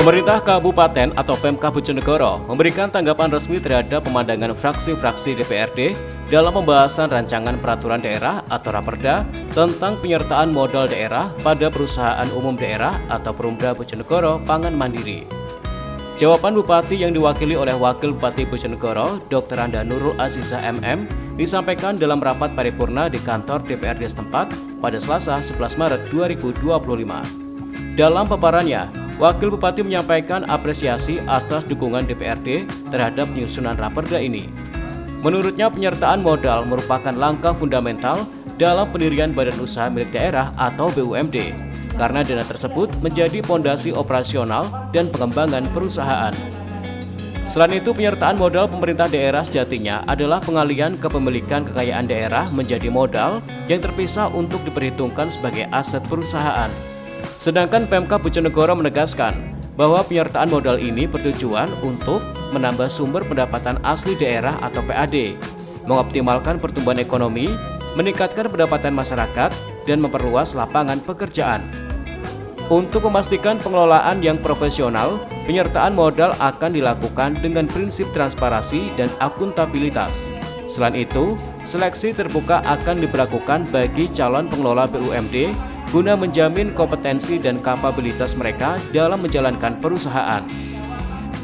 Pemerintah Kabupaten atau Pemkab Bojonegoro memberikan tanggapan resmi terhadap pemandangan fraksi-fraksi DPRD dalam pembahasan rancangan peraturan daerah atau Raperda tentang penyertaan modal daerah pada perusahaan umum daerah atau Perumda Bojonegoro Pangan Mandiri. Jawaban Bupati yang diwakili oleh Wakil Bupati Bojonegoro, Dr. Anda Nurul Azizah MM, disampaikan dalam rapat paripurna di kantor DPRD setempat pada Selasa 11 Maret 2025. Dalam paparannya, Wakil Bupati menyampaikan apresiasi atas dukungan DPRD terhadap penyusunan Raperda ini. Menurutnya, penyertaan modal merupakan langkah fundamental dalam pendirian badan usaha milik daerah atau BUMD, karena dana tersebut menjadi fondasi operasional dan pengembangan perusahaan. Selain itu, penyertaan modal pemerintah daerah sejatinya adalah pengalihan kepemilikan kekayaan daerah menjadi modal yang terpisah untuk diperhitungkan sebagai aset perusahaan. Sedangkan Pemkab Bojonegoro menegaskan bahwa penyertaan modal ini bertujuan untuk menambah sumber pendapatan asli daerah atau PAD, mengoptimalkan pertumbuhan ekonomi, meningkatkan pendapatan masyarakat, dan memperluas lapangan pekerjaan. Untuk memastikan pengelolaan yang profesional, penyertaan modal akan dilakukan dengan prinsip transparansi dan akuntabilitas. Selain itu, seleksi terbuka akan diberlakukan bagi calon pengelola BUMD guna menjamin kompetensi dan kapabilitas mereka dalam menjalankan perusahaan.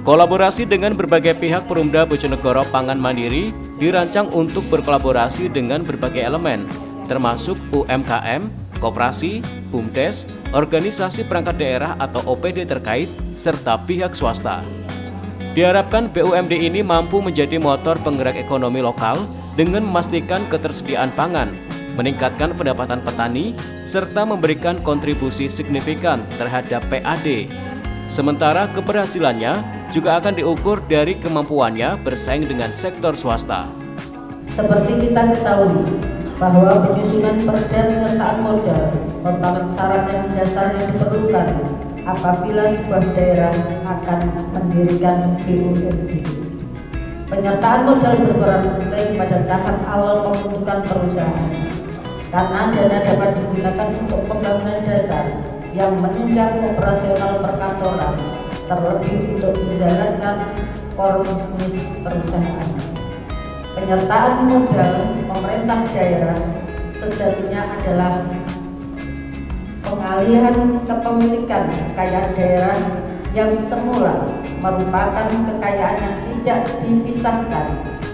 Kolaborasi dengan berbagai pihak Perumda Bojonegoro Pangan Mandiri dirancang untuk berkolaborasi dengan berbagai elemen, termasuk UMKM, koperasi, BUMDes, organisasi perangkat daerah atau OPD terkait, serta pihak swasta. Diharapkan BUMD ini mampu menjadi motor penggerak ekonomi lokal dengan memastikan ketersediaan pangan, meningkatkan pendapatan petani, serta memberikan kontribusi signifikan terhadap PAD. Sementara keberhasilannya juga akan diukur dari kemampuannya bersaing dengan sektor swasta. Seperti kita ketahui bahwa penyusunan perda penyertaan modal merupakan syarat yang mendasar yang diperlukan apabila sebuah daerah akan mendirikan BUMD. Penyertaan modal berperan penting pada tahap awal pembentukan perusahaan, karena dana dapat digunakan untuk pembangunan dasar yang menunjang operasional perkantoran, terlebih untuk menjalankan core bisnis perusahaan. Penyertaan modal pemerintah daerah sejatinya adalah pengalihan kepemilikan kekayaan daerah yang semula merupakan kekayaan yang tidak dipisahkan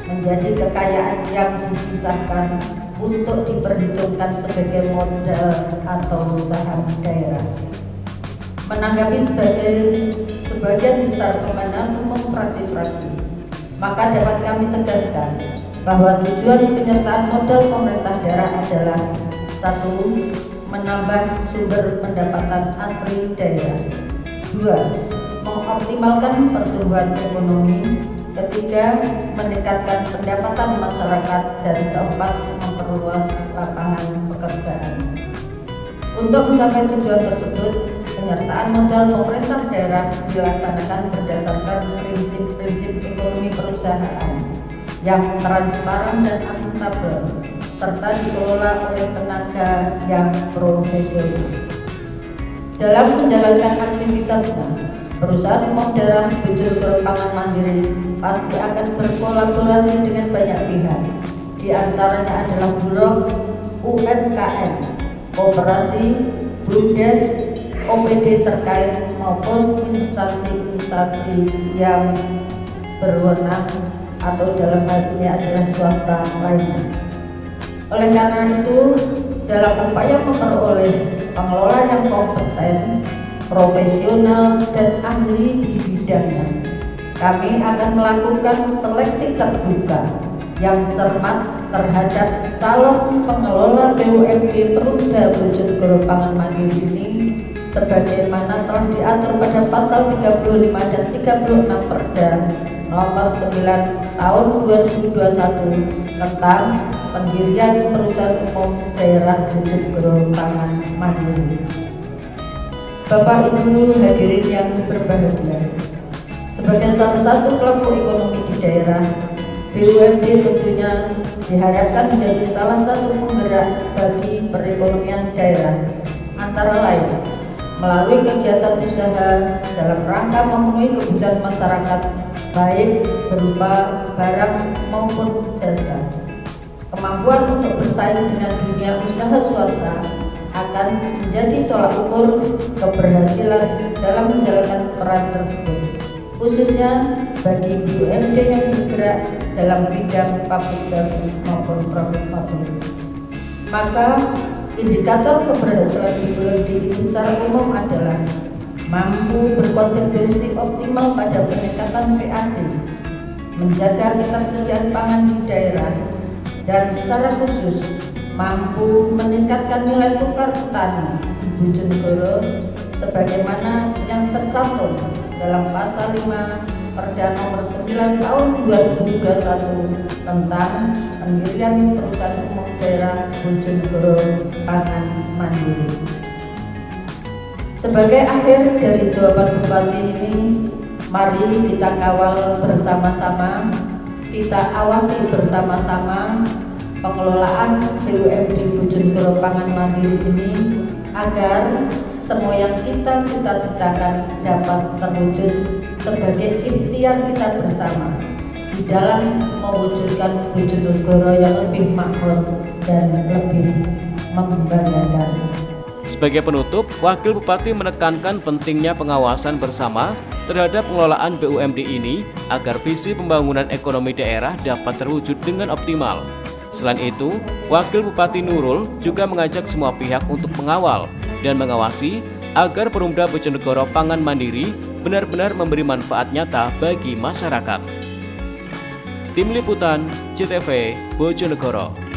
menjadi kekayaan yang dipisahkan untuk diperhitungkan sebagai modal atau saham daerah. Menanggapi sebagian besar permohonan umum fraksi-fraksi, maka dapat kami tegaskan bahwa tujuan penyertaan modal pemerintah daerah adalah: 1. Menambah sumber pendapatan asli daerah. 2. Mengoptimalkan pertumbuhan ekonomi. 3. Meningkatkan pendapatan masyarakat. Dan 4. Memperluas lapangan pekerjaan. Untuk mencapai tujuan tersebut, penyertaan modal pemerintah daerah dilaksanakan berdasarkan prinsip-prinsip ekonomi perusahaan yang transparan dan akuntabel, serta dikelola oleh tenaga yang profesional. Dalam menjalankan aktivitasnya, perusahaan umum daerah Bojonegoro Pangan Mandiri pasti akan berkolaborasi dengan banyak pihak. Di antaranya adalah Bulog, UMKM, koperasi, BUMDes, OPD terkait maupun instansi-instansi yang berwenang atau dalam hal ini adalah swasta lainnya. Oleh karena itu, dalam upaya memperoleh pengelola yang kompeten, profesional, dan ahli di bidangnya, kami akan melakukan seleksi terbuka yang cermat terhadap calon pengelola BUMD Perumda Bojonegoro Pangan Mandiri ini, sebagaimana telah diatur pada pasal 35 dan 36 Perda nomor 9 tahun 2021 tentang pendirian perusahaan umum daerah Bojonegoro Pangan Mandiri. Bapak Ibu hadirin yang berbahagia, sebagai salah satu kelompok ekonomi di daerah, BUMD tentunya diharapkan menjadi salah satu penggerak bagi perekonomian daerah, antara lain melalui kegiatan usaha dalam rangka memenuhi kebutuhan masyarakat baik berupa barang maupun jasa. Kemampuan untuk bersaing dengan dunia usaha swasta akan menjadi tolak ukur keberhasilan dalam menjalankan peran tersebut, khususnya bagi BUMD yang bergerak dalam bidang public service maupun profit motif. Maka indikator keberhasilan BUMD ini secara umum adalah mampu berkontribusi optimal pada peningkatan PAD, menjaga ketersediaan pangan di daerah, dan secara khusus mampu meningkatkan nilai tukar petani di Bojonegoro sebagaimana yang tercantum dalam pasal 5 Perda nomor 9 tahun 2021 tentang pendirian Perusahaan Umum Daerah Bojonegoro Pangan Mandiri. Sebagai akhir dari jawaban Bupati ini, mari kita kawal bersama-sama, kita awasi bersama-sama pengelolaan BUMD Bojonegoro Pangan Mandiri ini agar semua yang kita cita-citakan dapat terwujud sebagai ikhtiar kita bersama di dalam mewujudkan Bojonegoro yang lebih makmur dan lebih membanggakan. Sebagai penutup, Wakil Bupati menekankan pentingnya pengawasan bersama terhadap pengelolaan BUMD ini agar visi pembangunan ekonomi daerah dapat terwujud dengan optimal. Selain itu, Wakil Bupati Nurul juga mengajak semua pihak untuk mengawal dan mengawasi agar Perumda Bojonegoro Pangan Mandiri benar-benar memberi manfaat nyata bagi masyarakat. Tim Liputan CTV Bojonegoro.